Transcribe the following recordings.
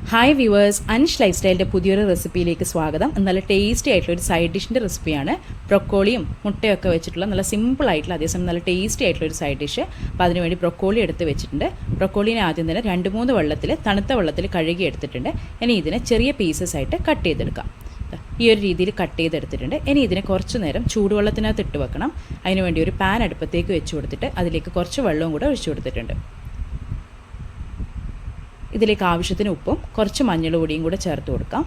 Hi viewers, Ansh life സ്റ്റൈലിൻ്റെ പുതിയൊരു റെസിപ്പിയിലേക്ക് സ്വാഗതം. നല്ല ടേസ്റ്റി ആയിട്ടുള്ള ഒരു സൈഡ് ഡിഷിൻ്റെ റെസിപ്പിയാണ്. ബ്രൊക്കോളിയും മുട്ടയൊക്കെ വെച്ചിട്ടുള്ള നല്ല സിമ്പിൾ ആയിട്ടുള്ള അതേസമയം നല്ല ടേസ്റ്റി ആയിട്ടുള്ള ഒരു സൈഡ് ഡിഷ്. അപ്പോൾ അതിനുവേണ്ടി ബ്രൊക്കോളി എടുത്ത് വെച്ചിട്ടുണ്ട്. ബ്രൊക്കോളിനെ ആദ്യം തന്നെ 2-3 വെള്ളത്തിൽ തണുത്ത വെള്ളത്തിൽ കഴുകി എടുത്തിട്ടുണ്ട്. ഇനി ഇതിനെ ചെറിയ പീസസ് ആയിട്ട് കട്ട് ചെയ്തെടുക്കാം. ഈ ഒരു രീതിയിൽ കട്ട് ചെയ്തെടുത്തിട്ടുണ്ട്. ഇനി ഇതിനെ കുറച്ച് നേരം ചൂടുവെള്ളത്തിനകത്ത് ഇട്ട് വെക്കണം. അതിനുവേണ്ടി ഒരു പാൻ അടുപ്പത്തേക്ക് വെച്ച് കൊടുത്തിട്ട് അതിലേക്ക് കുറച്ച് വെള്ളവും കൂടെ ഒഴിച്ചു കൊടുത്തിട്ടുണ്ട്. ഇതിലേക്ക് ആവശ്യത്തിന് ഉപ്പും കുറച്ച് മഞ്ഞൾപ്പൊടിയും കൂടെ ചേർത്ത് കൊടുക്കാം.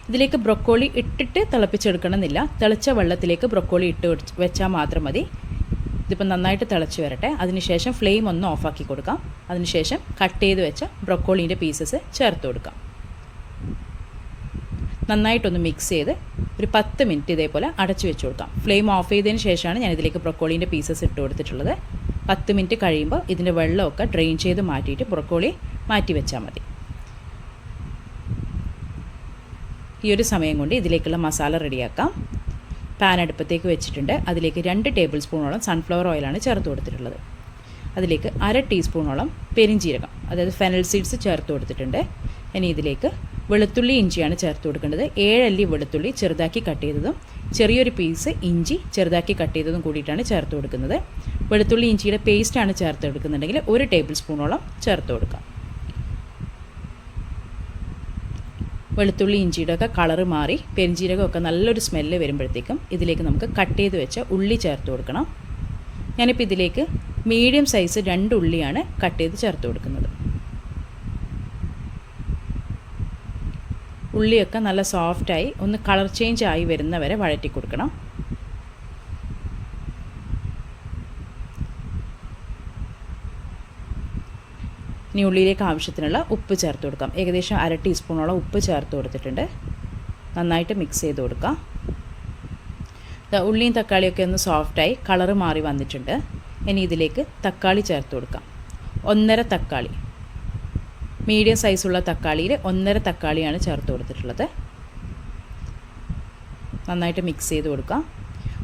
ഇതിലേക്ക് ബ്രൊക്കോളി ഇട്ടിട്ട് തിളപ്പിച്ചെടുക്കണമെന്നില്ല. തിളച്ച വെള്ളത്തിലേക്ക് ബ്രൊക്കോളി ഇട്ട് വെച്ചാൽ മാത്രം മതി. ഇതിപ്പോൾ നന്നായിട്ട് തിളച്ച് വരട്ടെ. അതിനുശേഷം ഫ്ലെയിം ഒന്ന് ഓഫാക്കി കൊടുക്കാം. അതിനുശേഷം കട്ട് ചെയ്ത് വെച്ച ബ്രൊക്കോളീൻ്റെ പീസസ് ചേർത്ത് കൊടുക്കാം. നന്നായിട്ടൊന്ന് മിക്സ് ചെയ്ത് ഒരു 10 മിനിറ്റ് ഇതേപോലെ അടച്ചു വെച്ച് കൊടുക്കാം. ഫ്ലെയിം ഓഫ് ചെയ്തതിന് ശേഷമാണ് ഞാൻ ഇതിലേക്ക് ബ്രൊക്കോളീൻ്റെ പീസസ് ഇട്ട് കൊടുത്തിട്ടുള്ളത്. 10 മിനിറ്റ് കഴിയുമ്പോൾ ഇതിൻ്റെ വെള്ളമൊക്കെ ഡ്രെയിൻ ചെയ്ത് മാറ്റിയിട്ട് ബ്രൊക്കോളി മാറ്റി വെച്ചാൽ മതി. ഈ ഒരു സമയം കൊണ്ട് ഇതിലേക്കുള്ള മസാല റെഡിയാക്കാം. പാൻ അടുപ്പത്തേക്ക് വെച്ചിട്ടുണ്ട്. അതിലേക്ക് 2 ടേബിൾ സ്പൂണോളം സൺഫ്ലവർ ഓയിലാണ് ചേർത്ത് കൊടുത്തിട്ടുള്ളത്. അതിലേക്ക് 1/2 ടീസ്പൂണോളം പെരിഞ്ജീരകം, അതായത് ഫെനൽ സീഡ്സ് ചേർത്ത് കൊടുത്തിട്ടുണ്ട്. ഇനി ഇതിലേക്ക് വെളുത്തുള്ളി ഇഞ്ചിയാണ് ചേർത്ത് കൊടുക്കേണ്ടത്. 7 അല്ലി വെളുത്തുള്ളി ചെറുതാക്കി കട്ട് ചെയ്തതും ചെറിയൊരു പീസ് ഇഞ്ചി ചെറുതാക്കി കട്ട് ചെയ്തതും കൂടിയിട്ടാണ് ചേർത്ത് കൊടുക്കുന്നത്. വെളുത്തുള്ളി ഇഞ്ചിയുടെ പേസ്റ്റാണ് ചേർത്ത് കൊടുക്കുന്നുണ്ടെങ്കിൽ 1 ടേബിൾ സ്പൂണോളം ചേർത്ത് കൊടുക്കാം. വെളുത്തുള്ളി ഇഞ്ചിയുടെ ഒക്കെ കളറ് മാറി പെരിഞ്ജീരകമൊക്കെ നല്ലൊരു സ്മെല്ല് വരുമ്പോഴത്തേക്കും ഇതിലേക്ക് നമുക്ക് കട്ട് ചെയ്ത് വെച്ച ഉള്ളി ചേർത്ത് കൊടുക്കണം. ഞാനിപ്പോൾ ഇതിലേക്ക് മീഡിയം സൈസ് 2 ഉള്ളിയാണ് കട്ട് ചെയ്ത് ചേർത്ത് കൊടുക്കുന്നത്. ഉള്ളിയൊക്കെ നല്ല സോഫ്റ്റായി ഒന്ന് കളർ ചേഞ്ച് ആയി വരുന്നവരെ വഴറ്റി കൊടുക്കണം. ഇനി ഉള്ളിയിലേക്ക് ആവശ്യത്തിനുള്ള ഉപ്പ് ചേർത്ത് കൊടുക്കാം. ഏകദേശം 1/2 ടീസ്പൂണോളം ഉപ്പ് ചേർത്ത് കൊടുത്തിട്ടുണ്ട്. നന്നായിട്ട് മിക്സ് ചെയ്ത് കൊടുക്കാം. ഉള്ളിയും തക്കാളിയൊക്കെ ഒന്ന് സോഫ്റ്റായി കളറ് മാറി വന്നിട്ടുണ്ട്. ഇനി ഇതിലേക്ക് തക്കാളി ചേർത്ത് കൊടുക്കാം. 1.5 തക്കാളി, മീഡിയം സൈസുള്ള തക്കാളിയിൽ 1.5 തക്കാളിയാണ് ചേർത്ത് കൊടുത്തിട്ടുള്ളത്. നന്നായിട്ട് മിക്സ് ചെയ്ത് കൊടുക്കാം.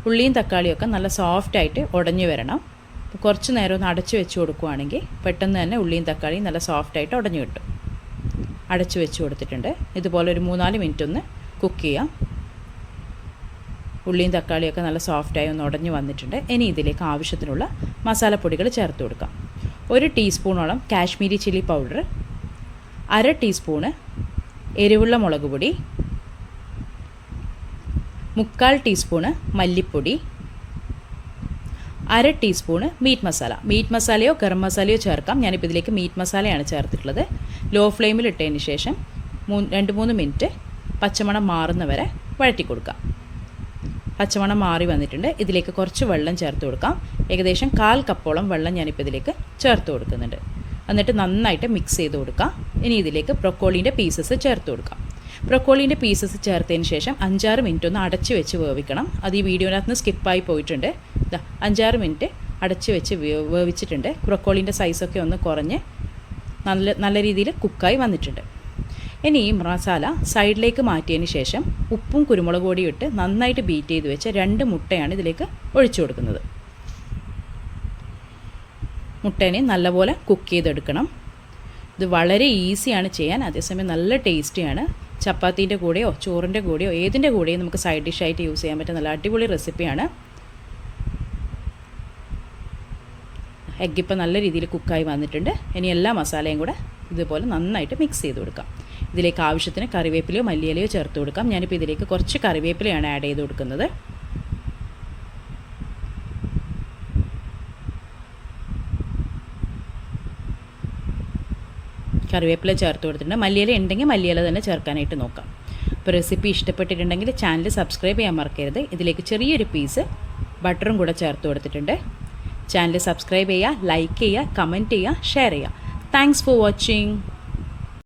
ഉള്ളിയും തക്കാളിയൊക്കെ നല്ല സോഫ്റ്റായിട്ട് ഉടഞ്ഞു വരണം. കുറച്ച് നേരം ഒന്ന് അടച്ചു വെച്ച് കൊടുക്കുകയാണെങ്കിൽ പെട്ടെന്ന് തന്നെ ഉള്ളിയും തക്കാളിയും നല്ല സോഫ്റ്റായിട്ട് ഉടഞ്ഞു കിട്ടും. അടച്ചു വെച്ച് കൊടുത്തിട്ടുണ്ട്. ഇതുപോലെ ഒരു 3-4 മിനിറ്റ് ഒന്ന് കുക്ക് ചെയ്യാം. ഉള്ളിയും തക്കാളിയൊക്കെ നല്ല സോഫ്റ്റായി ഒന്ന് ഉടഞ്ഞു വന്നിട്ടുണ്ട്. ഇനി ഇതിലേക്ക് ആവശ്യത്തിനുള്ള മസാലപ്പൊടികൾ ചേർത്ത് കൊടുക്കാം. 1 ടീസ്പൂണോളം കാശ്മീരി ചില്ലി പൗഡർ, 1/2 ടീസ്പൂണ് എരിവുള്ള മുളക് പൊടി, 3/4 ടീസ്പൂണ് മല്ലിപ്പൊടി, 1/2 ടീസ്പൂണ് മീറ്റ് മസാല. മീറ്റ് മസാലയോ ഗരം മസാലയോ ചേർക്കാം. ഞാനിപ്പോൾ ഇതിലേക്ക് മീറ്റ് മസാലയാണ് ചേർത്തിട്ടുള്ളത്. ലോ ഫ്ലെയിമിൽ ഇട്ടതിന് ശേഷം 2-3 മിനിറ്റ് പച്ചമണം മാറുന്നവരെ വഴറ്റി കൊടുക്കാം. പച്ചമണം മാറി വന്നിട്ടുണ്ട്. ഇതിലേക്ക് കുറച്ച് വെള്ളം ചേർത്ത് കൊടുക്കാം. ഏകദേശം 1/4 കപ്പോളം വെള്ളം ഞാനിപ്പോൾ ഇതിലേക്ക് ചേർത്ത് കൊടുക്കുന്നുണ്ട്. എന്നിട്ട് നന്നായിട്ട് മിക്സ് ചെയ്ത് കൊടുക്കാം. ഇനി ഇതിലേക്ക് ബ്രൊക്കോളീൻ്റെ പീസസ് ചേർത്ത് കൊടുക്കാം. ബ്രൊക്കോളീൻ്റെ പീസസ് ചേർത്തതിന് ശേഷം 5-6 മിനിറ്റ് ഒന്ന് അടച്ച് വെച്ച് വേവിക്കണം. അത് ഈ വീഡിയോനകത്ത് നിന്ന് സ്കിപ്പായി പോയിട്ടുണ്ട്. 5-6 മിനിറ്റ് അടച്ച് വെച്ച് വേവിച്ചിട്ടുണ്ട്. ബ്രൊക്കോളീൻ്റെ സൈസൊക്കെ ഒന്ന് കുറഞ്ഞ് നല്ല രീതിയിൽ കുക്കായി വന്നിട്ടുണ്ട്. ഇനി ഈ മസാല സൈഡിലേക്ക് മാറ്റിയതിന് ശേഷം ഉപ്പും കുരുമുളക് പൊടിയും ഇട്ട് നന്നായിട്ട് ബീറ്റ് ചെയ്ത് വെച്ച് 2 മുട്ടയാണ് ഇതിലേക്ക് ഒഴിച്ചു കൊടുക്കുന്നത്. മുട്ടേനെ നല്ലപോലെ കുക്ക് ചെയ്തെടുക്കണം. ഇത് വളരെ ഈസിയാണ് ചെയ്യാൻ, അതേസമയം നല്ല ടേസ്റ്റിയാണ്. ചപ്പാത്തീൻ്റെ കൂടെയോ ചോറിൻ്റെ കൂടെയോ ഏതിൻ്റെ കൂടെയും നമുക്ക് സൈഡ് ഡിഷായിട്ട് യൂസ് ചെയ്യാൻ പറ്റുന്ന നല്ല അടിപൊളി റെസിപ്പിയാണ്. എഗ്ഗ് ഇപ്പോൾ നല്ല രീതിയിൽ കുക്കായി വന്നിട്ടുണ്ട്. ഇനി എല്ലാ മസാലയും കൂടെ ഇതുപോലെ നന്നായിട്ട് മിക്സ് ചെയ്ത് കൊടുക്കാം. ഇതിലേക്ക് ആവശ്യത്തിന് കറിവേപ്പിലയോ മല്ലിയിലയോ ചേർത്ത് കൊടുക്കാം. ഞാനിപ്പോൾ ഇതിലേക്ക് കുറച്ച് കറിവേപ്പിലയാണ് ആഡ് ചെയ്ത് കൊടുക്കുന്നത്. കറിവേപ്പില ചേർത്ത് കൊടുത്തിട്ടുണ്ട്. മല്ലിയില ഉണ്ടെങ്കിൽ മല്ലിയില തന്നെ ചേർക്കാനായിട്ട് നോക്കാം. അപ്പോൾ റെസിപ്പി ഇഷ്ടപ്പെട്ടിട്ടുണ്ടെങ്കിൽ ചാനൽ സബ്സ്ക്രൈബ് ചെയ്യാൻ മറക്കരുത്. ഇതിലേക്ക് ചെറിയൊരു പീസ് ബട്ടറും കൂടെ ചേർത്ത് കൊടുത്തിട്ടുണ്ട്. ചാനൽ സബ്സ്ക്രൈബ് ചെയ്യുക, ലൈക്ക് ചെയ്യുക, കമൻറ്റ് ചെയ്യുക, ഷെയർ ചെയ്യുക. Thanks for watching.